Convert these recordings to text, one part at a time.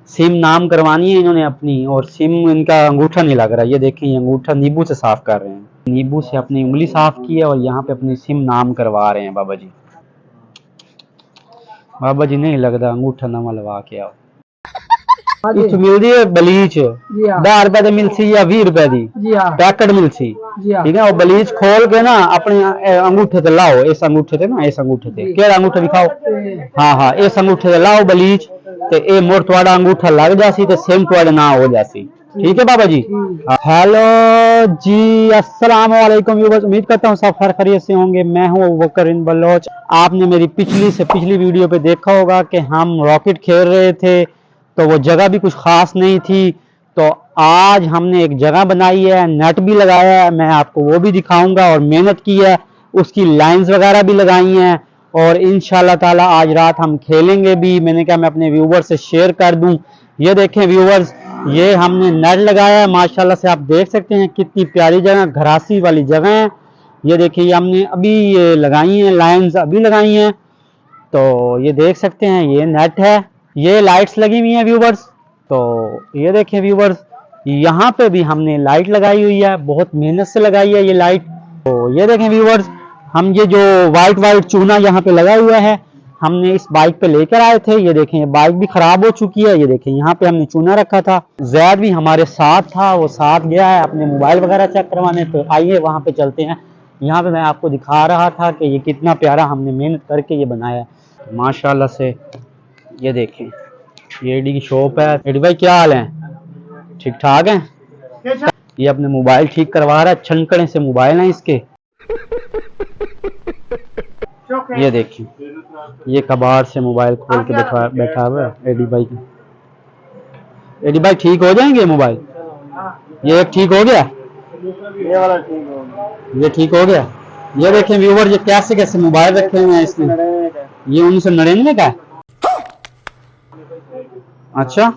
SIM नाम करवानी है इन्होंने अपनी, और सिम इनका अंगूठा नहीं लग रहा। ये देखें, ये अंगूठा नींबू से साफ कर रहे हैं। नींबू से अपनी उंगली साफ की है और यहाँ पे अपनी सिम नाम करवा रहे हैं बाबा जी। बाबा जी नहीं लगता अंगूठा नवा लवा के आओ। इस मिलती है बलीच 10 रुपए की मिलती या 20 रुपए की पैकेट मिलती, ठीक है। और बलीच खोल के ना अपने अंगूठे ते लाओ, इस अंगूठे ते ना, इस अंगूठे ते केड़ा अंगूठा दिखाओ, हाँ हाँ, इस अंगूठे ते लाओ बलीच, ते ए मुड़ तुहाडा अंगूठा लग जासी ते सिम तुहाडे ना हो जासी, ठीक है बाबा जी। हेलो जी, अस्सलाम वालेकुम व्यूअर्स, उम्मीद करता हूँ सब खैर खैरियत से होंगे। मैं हूँ अबू बकर बिन बलोच। आपने मेरी पिछली वीडियो पे देखा होगा कि हम रॉकेट खेल रहे थे, तो वो जगह भी कुछ खास नहीं थी। तो आज हमने एक जगह बनाई है, नेट भी लगाया है, मैं आपको वो भी दिखाऊंगा, और मेहनत की है, उसकी लाइंस वगैरह भी लगाई हैं, और इंशाल्लाह ताला आज रात हम खेलेंगे भी। मैंने कहा मैं अपने व्यूवर्स से शेयर कर दूं। ये देखें व्यूवर्स, ये हमने नेट लगाया है, माशाल्लाह से आप देख सकते हैं कितनी प्यारी जगह, घरासी वाली जगह है। ये देखिए, ये हमने अभी ये लगाई हैं, लाइंस अभी लगाई हैं, तो ये देख सकते हैं ये नेट है, ये लाइट्स लगी हुई हैं व्यूवर्स। तो ये देखें व्यूवर्स, यहाँ पे भी हमने लाइट लगाई हुई है, बहुत मेहनत से लगाई है ये लाइट। तो ये देखें व्यूवर्स, हम ये जो वाइट चूना यहाँ पे लगा हुआ है, हमने इस बाइक पे लेकर आए थे। ये देखें, ये बाइक भी खराब हो चुकी है। ये देखें, यहाँ पे हमने चूना रखा था। जैद भी हमारे साथ था, वो साथ गया है अपने मोबाइल वगैरह चेक करवाने। तो आइए वहाँ पे चलते हैं। यहाँ पे मैं आपको दिखा रहा था कि ये कितना प्यारा हमने मेहनत करके ये बनाया है, माशाल्लाह से। ये देखें, ये एडी की शॉप है। एडी भाई क्या हाल है, ठीक ठाक है? ये अपने मोबाइल ठीक करवा रहा है, छनकड़े से मोबाइल है इसके। ये देखिए, ये कबाड़ से मोबाइल खोल के बैठा हुआ है एडी भाई का। एडी भाई ठीक हो जाएंगे मोबाइल? ये एक ठीक हो गया, ये वाला ठीक हो गया, ये ठीक हो गया। ये देखें व्यूवर, ये कैसे कैसे मोबाइल रखे हुए हैं इसमें। ये 1999 का है। अच्छा,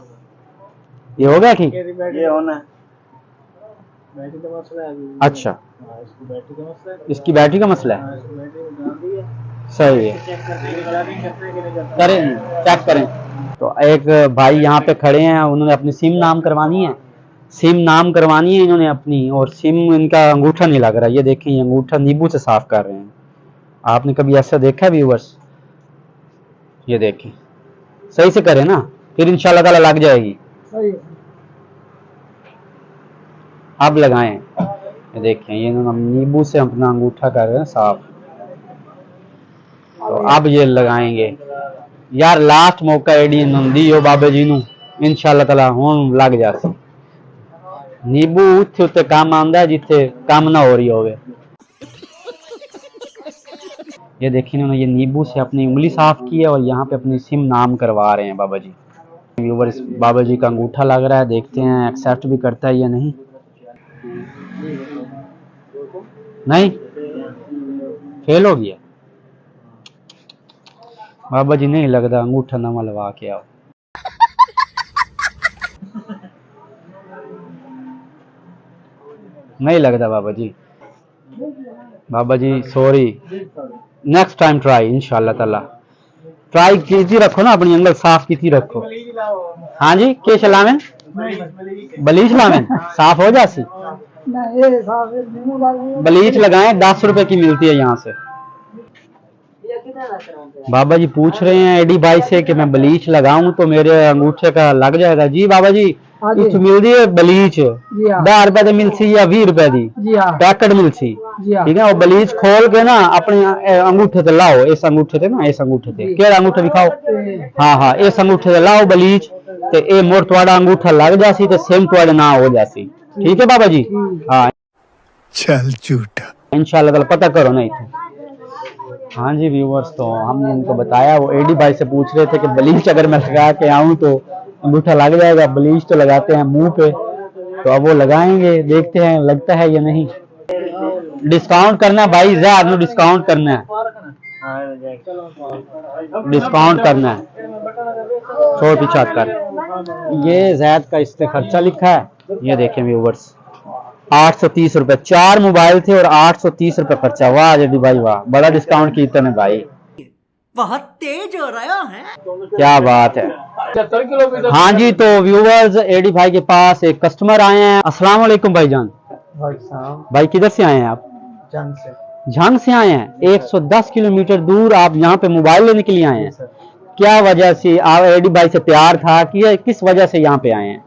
ये हो गया ठीक? ये होना है, बैटरी का मसला है। अच्छा, इसकी बैटरी का मसला है, सही है, करें चेक करें। तो एक भाई यहाँ पे खड़े हैं, उन्होंने अपनी सिम नाम करवानी है, सिम नाम करवानी है इन्होंने अपनी, और सिम इनका अंगूठा नहीं लग रहा। ये देखें, ये अंगूठा नींबू से साफ कर रहे हैं। आपने कभी ऐसा देखा है व्यूअर्स? ये देखें, सही से करें ना, फिर इंशाल्लाह ताला लग जाएगी। अब लगाएं। ये देखें, ये नींबू से अपना अंगूठा कर रहे हैं साफ। तो अब ये लगाएंगे यार, लास्ट मौका एडी दी हो बाबे जी नू, इंशाल्लाह ताला हुण लग जासी। नींबू उत्थे उत्ते काम आंदा है जिथे काम ना हो रही होवे। ये देखिए, इन्होंने ये नींबू से अपनी उंगली साफ की है, और यहाँ पे अपनी सिम नाम करवा रहे हैं बाबा जी। व्यूअर, बाबा जी का अंगूठा लग रहा है, देखते हैं एक्सेप्ट भी करता है या नहीं। नहीं, फेल हो गया। बाबा जी नहीं लगता अंगूठा नवा लवा के आओ। नहीं लगता बाबा जी। बाबा जी सॉरी, नेक्स्ट टाइम ट्राई, इंशाल्लाह ताला ट्राई कीती रखो ना, अपनी अंगल साफ कीती रखो। हाँ जी, के चलावें बलीच लावें, साफ हो जासी। बलीच लगाएं, 10 रुपए की मिलती है यहाँ से। बाबा जी पूछ रहे हैं एडी भाई से कि मैं बलीच लगाऊं तो मेरे अंगूठे का लग जाएगा। जी बाबा जी, इस मिलती है बलीच 10 रुपए की मिलती या 20 रुपए की पैकेट मिलती, ठीक है। और बलीच खोल के ना अपने अंगूठे ते लाओ, इस अंगूठे ते ना, इस अंगूठे ते केड़ा अंगूठा दिखाओ, हाँ हाँ, इस अंगूठे ते लाओ बलीच, ते ए मुड़ तुहाडा अंगूठा लग जासी ते सिम तुहाडे ना हो जासी, ठीक है बाबा जी। हाँ चल झूठा, इंशाल्लाह ताला पता करो ना इथे। हाँ जी व्यूअर्स, तो हमने इनको बताया, वो एडी भाई से पूछ रहे थे कि बलीच अगर मैं लगा के आऊं तो अंगूठा लग जाएगा। बलीच तो लगाते हैं मुंह पे, तो अब वो लगाएंगे, देखते हैं लगता है या नहीं। डिस्काउंट करना है भाई, ज़्यादा नु डिस्काउंट करना है, डिस्काउंट करना है 175। ये जैद का इस पे खर्चा लिखा है। ये देखें व्यूअर्स, 830 रुपए, 4 मोबाइल थे और 830 रुपए खर्चा। वाह जडी भाई वाह, बड़ा डिस्काउंट किया तने भाई, बहुत तेज हो रहा है। क्या बात है। हाँ जी, तो व्यूवर्स एडी भाई के पास एक कस्टमर आए हैं। अस्सलाम वालेकुम भाईजान। भाई किधर से आए हैं आप? झंग से आए हैं। 110 किलोमीटर दूर आप यहाँ पे मोबाइल लेने के लिए आए हैं। क्या वजह से आप एडी भाई से प्यार था कि किस वजह से यहाँ पे आए हैं,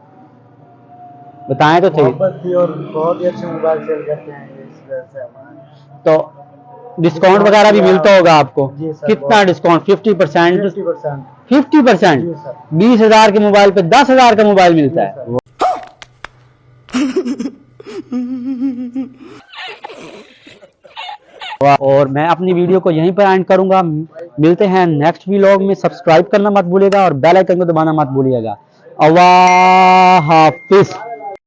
बताएं तो सही। और बहुत ही अच्छे मोबाइल सेल करते हैं इस वजह से हमारा। तो डिस्काउंट वगैरह भी मिलता होगा आपको? जी सर, कितना डिस्काउंट? 50%? 50%। 50%? जी सर। 20,000 के मोबाइल पे 10,000 का मोबाइल मिलता है। और मैं अपनी वीडियो को यहीं पर एंड करूंगा। मिलते हैं नेक्स्ट व्लॉग में। सब्सक्राइब करना मत भूलिएगा और बेल आइकन को दबाना मत भूलिएगा। अल्लाह हाफिज।